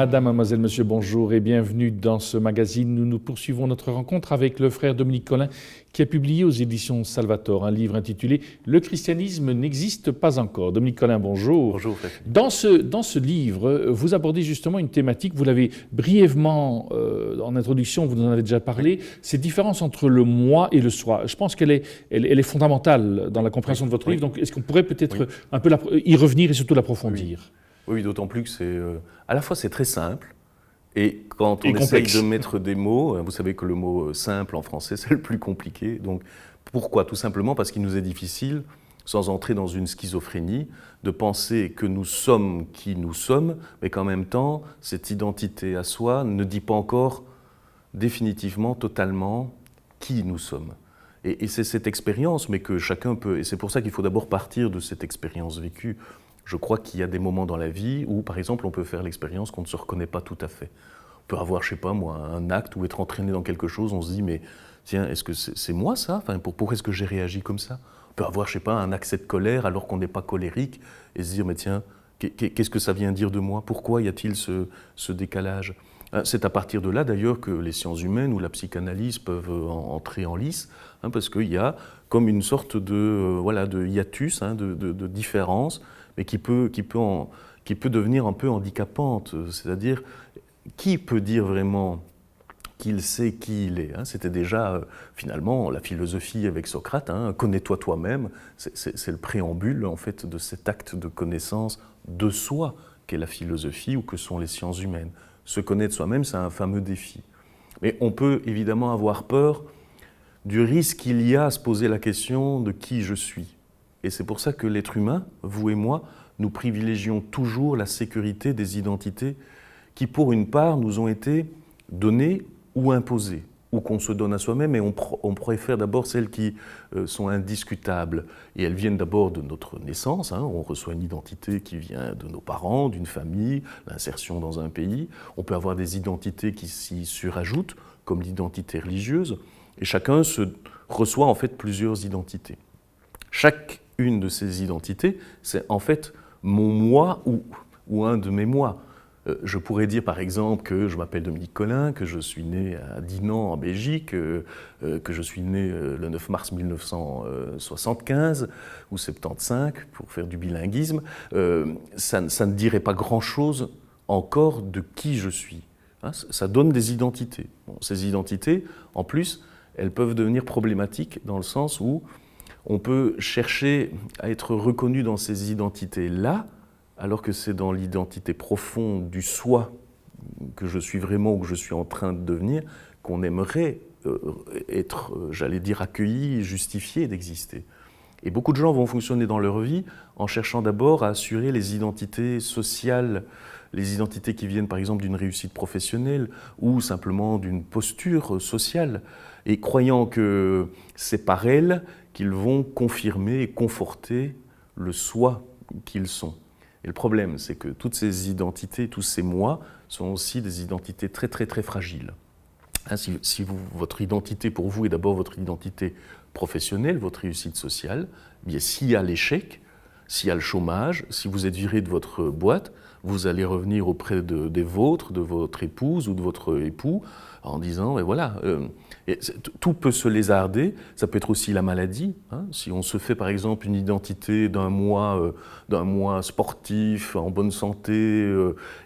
Madame, mademoiselle, monsieur, bonjour et bienvenue dans ce magazine. Nous poursuivons notre rencontre avec le frère Dominique Collin qui a publié aux éditions Salvator un livre intitulé « Le christianisme n'existe pas encore ». Dominique Collin, bonjour. Bonjour, frère. Dans ce livre, vous abordez justement une thématique, vous l'avez brièvement en introduction, vous en avez déjà parlé, cette différence entre le moi et le soi. Je pense qu'elle est fondamentale dans la compréhension de votre livre, donc est-ce qu'on pourrait peut-être un peu y revenir et surtout l'approfondir ? Oui, d'autant plus que à la fois c'est très simple, et quand on essaye de mettre des mots, vous savez que le mot simple en français c'est le plus compliqué, donc pourquoi ? Tout simplement parce qu'il nous est difficile, sans entrer dans une schizophrénie, de penser que nous sommes qui nous sommes, mais qu'en même temps, cette identité à soi ne dit pas encore définitivement, totalement, qui nous sommes. Et c'est cette expérience, mais que chacun peut, et c'est pour ça qu'il faut d'abord partir de cette expérience vécue. Je crois qu'il y a des moments dans la vie où, par exemple, on peut faire l'expérience qu'on ne se reconnaît pas tout à fait. On peut avoir, je sais pas moi, un acte ou être entraîné dans quelque chose, on se dit, mais tiens, est-ce que c'est moi ça ? Enfin, pourquoi est-ce que j'ai réagi comme ça ? On peut avoir, je sais pas, un accès de colère alors qu'on n'est pas colérique et se dire, mais tiens, qu'est-ce que ça vient dire de moi ? Pourquoi y a-t-il ce décalage ? C'est à partir de là, d'ailleurs, que les sciences humaines ou la psychanalyse peuvent entrer en lice, parce qu'il y a comme une sorte de hiatus, de différence, mais qui peut devenir un peu handicapante. C'est-à-dire, qui peut dire vraiment qu'il sait qui il est ? C'était déjà, finalement, la philosophie avec Socrate, connais-toi toi-même, c'est le préambule, en fait, de cet acte de connaissance de soi qu'est la philosophie ou que sont les sciences humaines. Se connaître soi-même, c'est un fameux défi. Mais on peut évidemment avoir peur du risque qu'il y a à se poser la question de qui je suis. Et c'est pour ça que l'être humain, vous et moi, nous privilégions toujours la sécurité des identités qui, pour une part, nous ont été données ou imposées, ou qu'on se donne à soi-même, et on préfère d'abord celles qui sont indiscutables. Et elles viennent d'abord de notre naissance, on reçoit une identité qui vient de nos parents, d'une famille, l'insertion dans un pays. On peut avoir des identités qui s'y surajoutent, comme l'identité religieuse, et chacun reçoit en fait plusieurs identités. Chacune de ces identités, c'est en fait mon moi ou un de mes moi. Je pourrais dire par exemple que je m'appelle Dominique Collin, que je suis né à Dinan en Belgique, que je suis né le 9 mars 1975 ou 75 pour faire du bilinguisme. Ça ne dirait pas grand-chose encore de qui je suis. Ça donne des identités. Bon, ces identités, en plus, elles peuvent devenir problématiques dans le sens où on peut chercher à être reconnu dans ces identités-là, alors que c'est dans l'identité profonde du soi que je suis vraiment ou que je suis en train de devenir, qu'on aimerait être, j'allais dire, accueilli, justifié d'exister. Et beaucoup de gens vont fonctionner dans leur vie en cherchant d'abord à assurer les identités sociales, les identités qui viennent par exemple d'une réussite professionnelle ou simplement d'une posture sociale, et croyant que c'est par elles qu'ils vont confirmer et conforter le soi qu'ils sont. Et le problème, c'est que toutes ces identités, tous ces moi, sont aussi des identités très très très fragiles. Si votre identité pour vous est d'abord votre identité professionnelle, votre réussite sociale, bien s'il y a l'échec, s'il y a le chômage, si vous êtes viré de votre boîte, vous allez revenir auprès des vôtres, de votre épouse ou de votre époux, en disant, et voilà, tout peut se lézarder, ça peut être aussi la maladie. Si on se fait par exemple une identité d'un moi sportif, en bonne santé,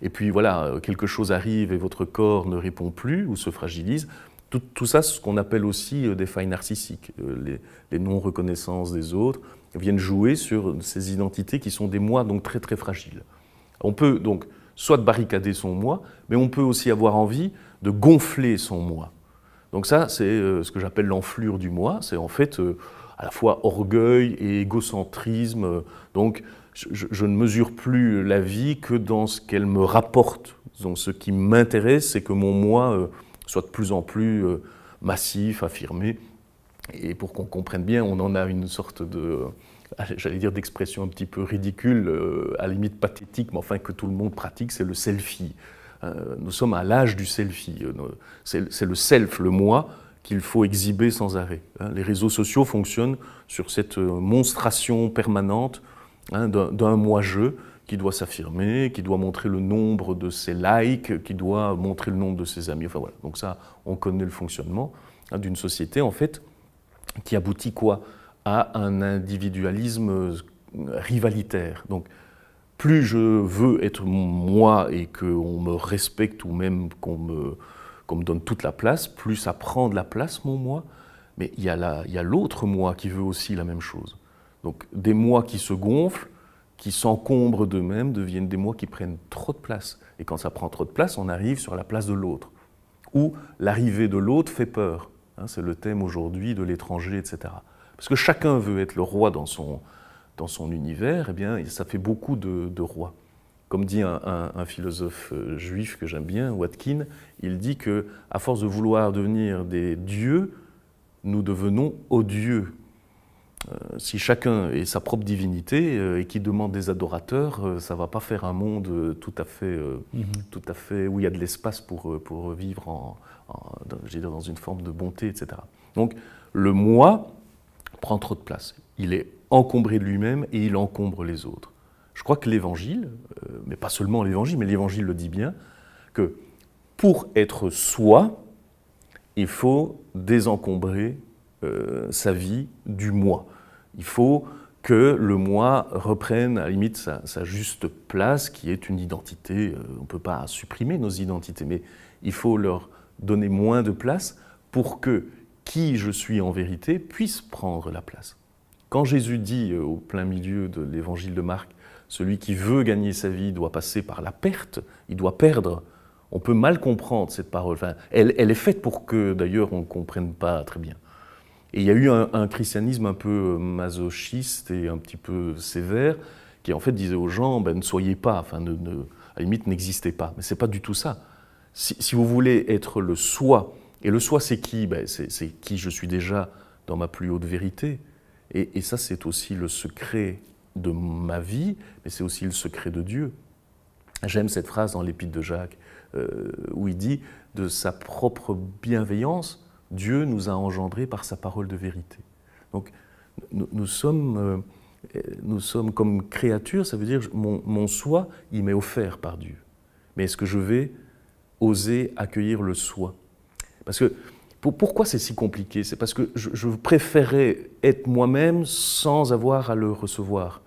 et puis voilà, quelque chose arrive et votre corps ne répond plus ou se fragilise, tout ça, c'est ce qu'on appelle aussi des failles narcissiques, les non-reconnaissances des autres, viennent jouer sur ces identités qui sont des moi donc très très fragiles. On peut donc soit barricader son moi, mais on peut aussi avoir envie de gonfler son moi. Donc ça, c'est ce que j'appelle l'enflure du moi, c'est en fait à la fois orgueil et égocentrisme. Donc je ne mesure plus la vie que dans ce qu'elle me rapporte. Donc ce qui m'intéresse, c'est que mon moi soit de plus en plus massif, affirmé. Et pour qu'on comprenne bien, on en a une sorte de, j'allais dire d'expression un petit peu ridicule, à la limite pathétique, mais enfin que tout le monde pratique, c'est le selfie. Nous sommes à l'âge du selfie. C'est le self, le moi, qu'il faut exhiber sans arrêt. Les réseaux sociaux fonctionnent sur cette monstration permanente d'un moi-je qui doit s'affirmer, qui doit montrer le nombre de ses likes, qui doit montrer le nombre de ses amis. Enfin voilà, donc ça, on connaît le fonctionnement d'une société, en fait, qui aboutit quoi? À un individualisme rivalitaire. Donc, plus je veux être moi et qu'on me respecte ou même qu'on me donne toute la place, plus ça prend de la place, mon moi. Mais il y a l'autre moi qui veut aussi la même chose. Donc des moi qui se gonflent, qui s'encombrent d'eux-mêmes, deviennent des moi qui prennent trop de place. Et quand ça prend trop de place, on arrive sur la place de l'autre. Ou l'arrivée de l'autre fait peur. C'est le thème aujourd'hui de l'étranger, etc. Parce que chacun veut être le roi dans son univers, eh bien, ça fait beaucoup de rois. Comme dit un philosophe juif que j'aime bien, Watkin, il dit qu'à force de vouloir devenir des dieux, nous devenons odieux. Si chacun est sa propre divinité et qui demande des adorateurs, ça ne va pas faire un monde tout à fait où il y a de l'espace pour vivre dans une forme de bonté, etc. Donc le moi prend trop de place. Il est encombré de lui-même et il encombre les autres. Je crois que l'Évangile, mais pas seulement l'Évangile, mais l'Évangile le dit bien, que pour être soi, il faut désencombrer sa vie du moi. Il faut que le moi reprenne à la limite sa juste place, qui est une identité. On ne peut pas supprimer nos identités, mais il faut leur donner moins de place pour que qui je suis en vérité puisse prendre la place. Quand Jésus dit au plein milieu de l'évangile de Marc, celui qui veut gagner sa vie doit passer par la perte, il doit perdre. On peut mal comprendre cette parole. Enfin, elle est faite pour que, d'ailleurs, on ne comprenne pas très bien. Et il y a eu un christianisme un peu masochiste et un petit peu sévère, qui en fait disait aux gens, ne soyez pas, à la limite, n'existez pas. Mais ce n'est pas du tout ça. Si vous voulez être le soi, et le soi c'est qui? C'est qui je suis déjà dans ma plus haute vérité. Et ça, c'est aussi le secret de ma vie, mais c'est aussi le secret de Dieu. J'aime cette phrase dans l'Épître de Jacques, où il dit « De sa propre bienveillance, Dieu nous a engendrés par sa parole de vérité. » Donc, nous sommes comme créatures, ça veut dire mon soi, il m'est offert par Dieu. Mais est-ce que je vais oser accueillir le soi? Parce que pourquoi c'est si compliqué? C'est parce que je préférais être moi-même sans avoir à le recevoir.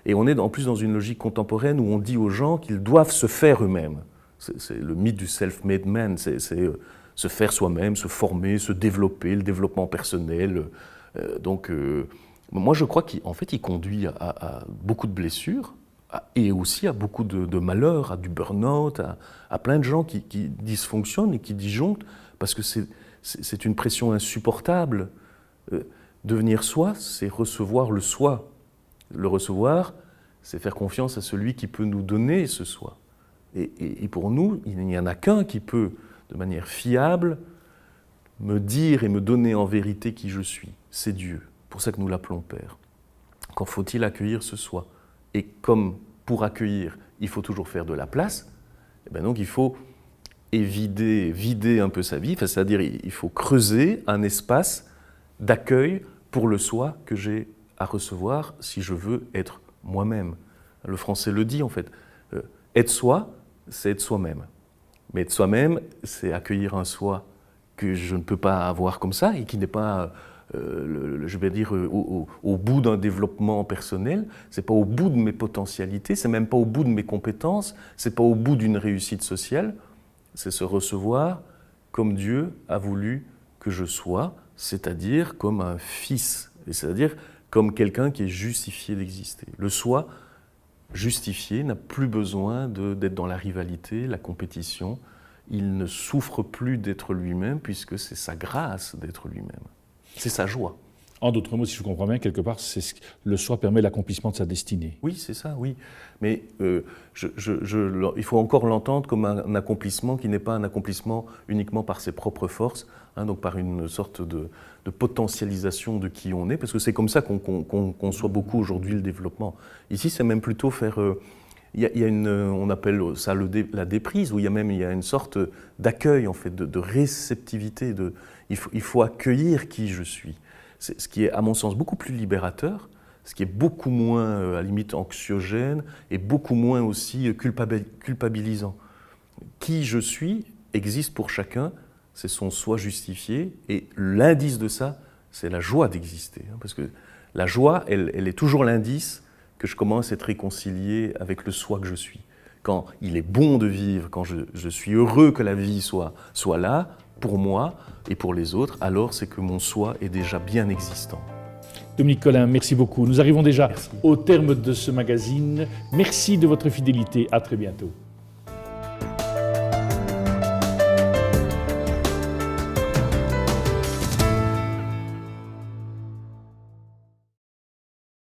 Et on est en plus dans une logique contemporaine où on dit aux gens qu'ils doivent se faire eux-mêmes. C'est le mythe du self-made man, c'est se faire soi-même, se former, se développer, le développement personnel. Moi je crois qu'en fait il conduit à beaucoup de blessures, et aussi à beaucoup de malheurs, à du burn-out, à plein de gens qui dysfonctionnent et qui disjonctent, parce que c'est une pression insupportable. Devenir soi, c'est recevoir le soi. Le recevoir, c'est faire confiance à celui qui peut nous donner ce soi. Et pour nous, il n'y en a qu'un qui peut, de manière fiable, me dire et me donner en vérité qui je suis. C'est Dieu. C'est pour ça que nous l'appelons Père. Quand faut-il accueillir ce soi? Et comme pour accueillir, il faut toujours faire de la place, donc il faut vider un peu sa vie, c'est-à-dire il faut creuser un espace d'accueil pour le soi que j'ai à recevoir si je veux être moi-même. Le français le dit en fait, être soi, c'est être soi-même. Mais être soi-même, c'est accueillir un soi que je ne peux pas avoir comme ça et qui n'est pas... je vais dire, au bout d'un développement personnel, c'est pas au bout de mes potentialités, c'est même pas au bout de mes compétences, c'est pas au bout d'une réussite sociale, c'est se recevoir comme Dieu a voulu que je sois, c'est-à-dire comme un fils, c'est-à-dire comme quelqu'un qui est justifié d'exister. Le soi justifié n'a plus besoin d'être dans la rivalité, la compétition, il ne souffre plus d'être lui-même puisque c'est sa grâce d'être lui-même. C'est sa joie. En d'autres mots, si je comprends bien, quelque part, le soi permet l'accomplissement de sa destinée. Oui, c'est ça, oui. Mais il faut encore l'entendre comme un accomplissement qui n'est pas un accomplissement uniquement par ses propres forces, donc par une sorte de potentialisation de qui on est, parce que c'est comme ça qu'on conçoit beaucoup aujourd'hui le développement. Ici, c'est même plutôt faire... Il y a on appelle ça la déprise, où il y a une sorte d'accueil, en fait, de réceptivité. Il faut accueillir qui je suis. Ce qui est, à mon sens, beaucoup plus libérateur, ce qui est beaucoup moins, à la limite, anxiogène et beaucoup moins aussi culpabilisant. Qui je suis existe pour chacun, c'est son soi justifié, et l'indice de ça, c'est la joie d'exister. Parce que la joie, elle est toujours l'indice que je commence à être réconcilié avec le soi que je suis. Quand il est bon de vivre, quand je suis heureux que la vie soit là, pour moi et pour les autres, alors c'est que mon soi est déjà bien existant. Dominique Colin, merci beaucoup. Nous arrivons déjà au terme de ce magazine. Merci de votre fidélité. À très bientôt.